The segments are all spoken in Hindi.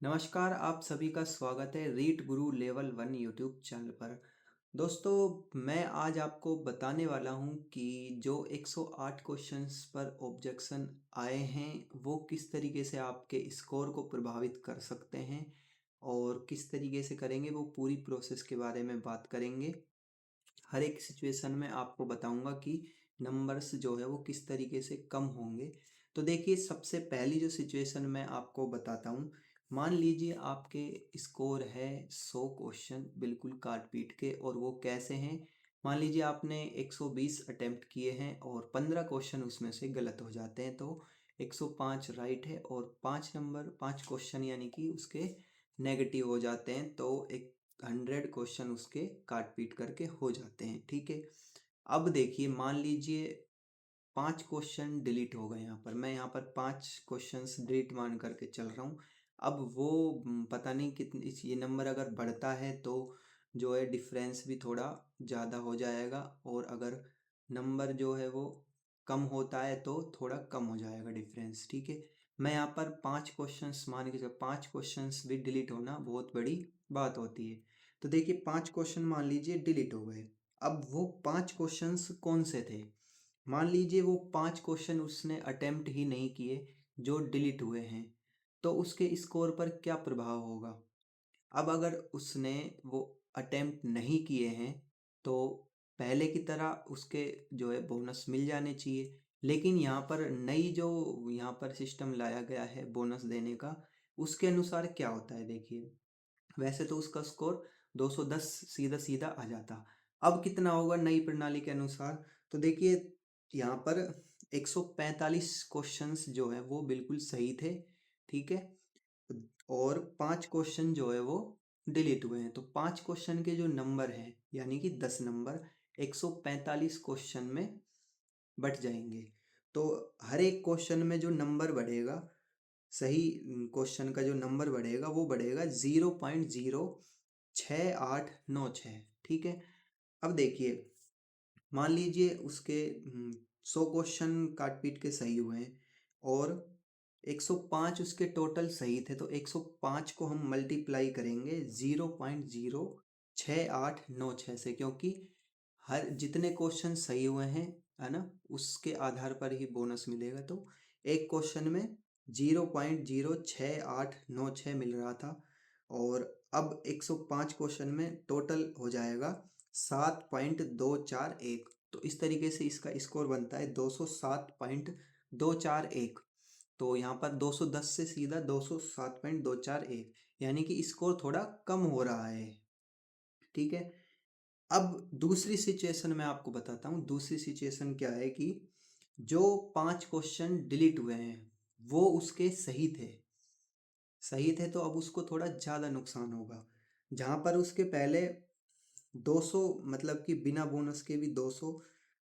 नमस्कार, आप सभी का स्वागत है रीट गुरु लेवल 1 यूट्यूब चैनल पर। दोस्तों, मैं आज आपको बताने वाला हूँ कि जो 108 क्वेश्चंस पर ऑब्जेक्शन आए हैं, वो किस तरीके से आपके स्कोर को प्रभावित कर सकते हैं और किस तरीके से करेंगे, वो पूरी प्रोसेस के बारे में बात करेंगे। हर एक सिचुएशन में आपको बताऊंगा कि नंबर्स जो है वो किस तरीके से कम होंगे। तो देखिए, सबसे पहली जो सिचुएशन मैं आपको बताता हूँ। मान लीजिए आपके स्कोर है 100 क्वेश्चन बिल्कुल काट पीट के, और वो कैसे हैं। मान लीजिए आपने 120 अटेम्प्ट किए हैं और 15 क्वेश्चन उसमें से गलत हो जाते हैं, तो 105 राइट है और 5 क्वेश्चन यानी कि उसके नेगेटिव हो जाते हैं, तो एक 100 क्वेश्चन उसके काट पीट करके हो जाते हैं। ठीक है। अब देखिए, मान लीजिए 5 क्वेश्चन डिलीट हो गए। यहाँ पर मैं यहाँ पर 5 क्वेश्चंस डिलीट मान करके चल रहा हूँ। अब वो पता नहीं कितनी ये नंबर अगर बढ़ता है तो जो है डिफरेंस भी थोड़ा ज़्यादा हो जाएगा, और अगर नंबर जो है वो कम होता है तो थोड़ा कम हो जाएगा डिफरेंस। ठीक है। मैं यहाँ पर 5 क्वेश्चंस मान के चल, 5 क्वेश्चंस भी डिलीट होना बहुत बड़ी बात होती है। तो देखिए, 5 क्वेश्चन मान लीजिए डिलीट हो गए। अब वो 5 क्वेश्चंस कौन से थे। मान लीजिए वो 5 क्वेश्चन उसने अटेम्प्ट ही नहीं किए, जो डिलीट हुए हैं, तो उसके स्कोर पर क्या प्रभाव होगा। अब अगर उसने वो अटेम्प्ट नहीं किए हैं, तो पहले की तरह उसके जो है बोनस मिल जाने चाहिए। लेकिन यहाँ पर नई जो यहाँ पर सिस्टम लाया गया है बोनस देने का, उसके अनुसार क्या होता है देखिए। वैसे तो उसका स्कोर 210 सीधा सीधा आ जाता। अब कितना होगा नई प्रणाली के अनुसार। तो देखिए, यहाँ पर 145 क्वेश्चंस जो है वो बिल्कुल सही थे। ठीक है। और 5 क्वेश्चन जो है वो डिलीट हुए हैं, तो 5 क्वेश्चन के जो नंबर हैं यानी कि 10 नंबर 145 क्वेश्चन में बट जाएंगे। तो हर एक क्वेश्चन में जो नंबर बढ़ेगा, सही क्वेश्चन का जो नंबर बढ़ेगा वो बढ़ेगा 0.0686। ठीक है। अब देखिए, मान लीजिए उसके 100 क्वेश्चन काट पीट के सही हुए हैं और 105 उसके टोटल सही थे, तो 105 को हम मल्टीप्लाई करेंगे 0.0686 से, क्योंकि हर जितने क्वेश्चन सही हुए हैं, है ना, उसके आधार पर ही बोनस मिलेगा। तो एक क्वेश्चन में 0.06896 मिल रहा था, और अब 105 क्वेश्चन में टोटल हो जाएगा 7.241। तो इस तरीके से इसका स्कोर बनता है 207.241। तो यहाँ पर 210 से सीधा 207.241, यानी कि स्कोर थोड़ा कम हो रहा है। ठीक है। अब दूसरी सिचुएशन मैं आपको बताता हूँ। दूसरी सिचुएशन क्या है कि जो 5 क्वेश्चन डिलीट हुए हैं वो उसके सही थे, तो अब उसको थोड़ा ज़्यादा नुकसान होगा। जहाँ पर उसके पहले 200, मतलब कि बिना बोनस के भी 200,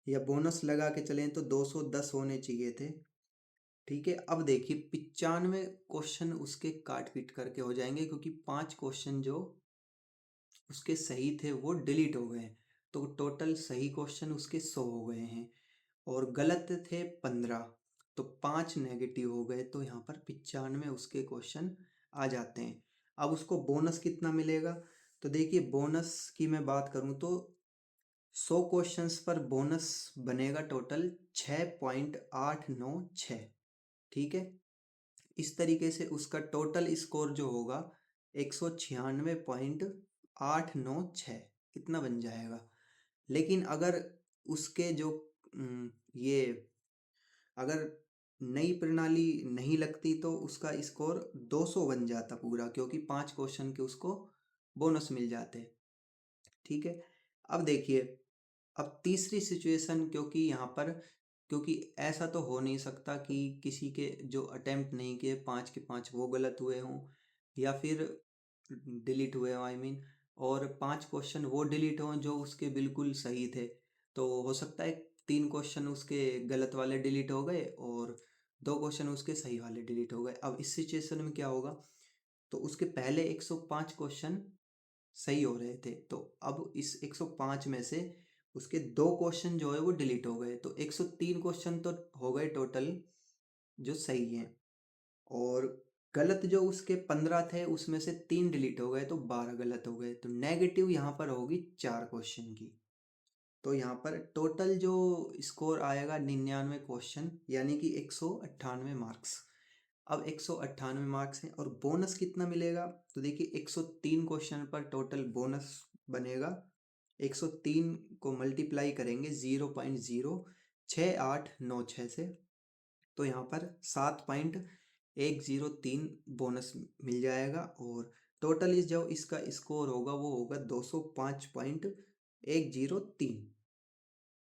या बोनस लगा के चलें तो 210 होने चाहिए थे। ठीक है। अब देखिए, 95 क्वेश्चन उसके काट पीट करके हो जाएंगे, क्योंकि 5 क्वेश्चन जो उसके सही थे वो डिलीट हो गए। तो टोटल सही क्वेश्चन उसके 100 हो गए हैं और गलत थे 15, तो 5 नेगेटिव हो गए। तो यहाँ पर 95 उसके क्वेश्चन आ जाते हैं। अब उसको बोनस कितना मिलेगा। तो देखिए, बोनस की मैं बात करूँ तो 100 क्वेश्चंस पर बोनस बनेगा टोटल 6.896। ठीक है। इस तरीके से उसका टोटल स्कोर जो होगा 196.896 इतना बन जाएगा। लेकिन अगर उसके जो ये अगर नई प्रणाली नहीं लगती तो उसका स्कोर 200 बन जाता पूरा, क्योंकि 5 क्वेश्चन के उसको बोनस मिल जाते। ठीक है। अब देखिए, अब तीसरी सिचुएशन, क्योंकि यहाँ पर क्योंकि ऐसा तो हो नहीं सकता कि किसी के जो अटेम्प्ट नहीं किए 5 के 5 वो गलत हुए हों, या फिर डिलीट हुए हों, आई मीन, और 5 क्वेश्चन वो डिलीट हों जो उसके बिल्कुल सही थे। तो हो सकता है 3 क्वेश्चन उसके गलत वाले डिलीट हो गए और 2 क्वेश्चन उसके सही वाले डिलीट हो गए। अब इस सिचुएशन में क्या होगा। तो उसके पहले 105 क्वेश्चन सही हो रहे थे, तो अब इस 105 में से उसके 2 क्वेश्चन जो है वो डिलीट हो गए, तो 103 क्वेश्चन तो हो गए टोटल जो सही हैं। और गलत जो उसके 15 थे उसमें से 3 डिलीट हो गए तो 12 गलत हो गए, तो नेगेटिव यहाँ पर होगी 4 क्वेश्चन की। तो यहाँ पर टोटल जो स्कोर आएगा 99 क्वेश्चन यानी कि 198 मार्क्स। अब 198 मार्क्स हैं और बोनस कितना मिलेगा, तो देखिए 103 क्वेश्चन पर टोटल बोनस बनेगा। 103 को मल्टीप्लाई करेंगे 0.06 से, तो यहाँ पर 7.103 बोनस मिल जाएगा और टोटल इस जो इसका स्कोर होगा वो होगा 205.103।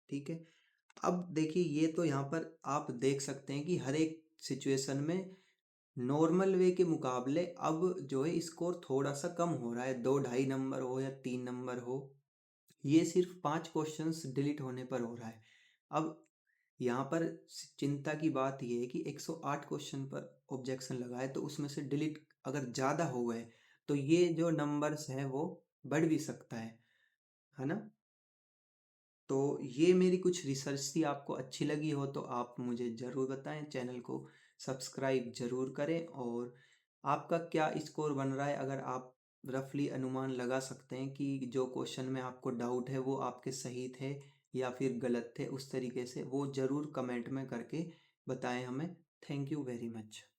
ठीक है। अब देखिए ये तो यहाँ पर आप देख सकते हैं कि हर एक सिचुएशन में नॉर्मल वे के मुकाबले अब जो है स्कोर थोड़ा सा कम हो रहा है, 2-2.5 नंबर हो या 3 नंबर हो, ये सिर्फ 5 क्वेश्चंस डिलीट होने पर हो रहा है। अब यहाँ पर चिंता की बात ये है कि 108 क्वेश्चन पर ऑब्जेक्शन लगा है, तो उसमें से डिलीट अगर ज़्यादा हो गए तो ये जो नंबर्स हैं वो बढ़ भी सकता है ना। तो ये मेरी कुछ रिसर्च थी, आपको अच्छी लगी हो तो आप मुझे ज़रूर बताएं, चैनल को सब्सक्राइब ज़रूर करें। और आपका क्या स्कोर बन रहा है, अगर आप रफली अनुमान लगा सकते हैं कि जो क्वेश्चन में आपको डाउट है वो आपके सही थे या फिर गलत थे, उस तरीके से वो ज़रूर कमेंट में करके बताएं हमें। Thank you very much.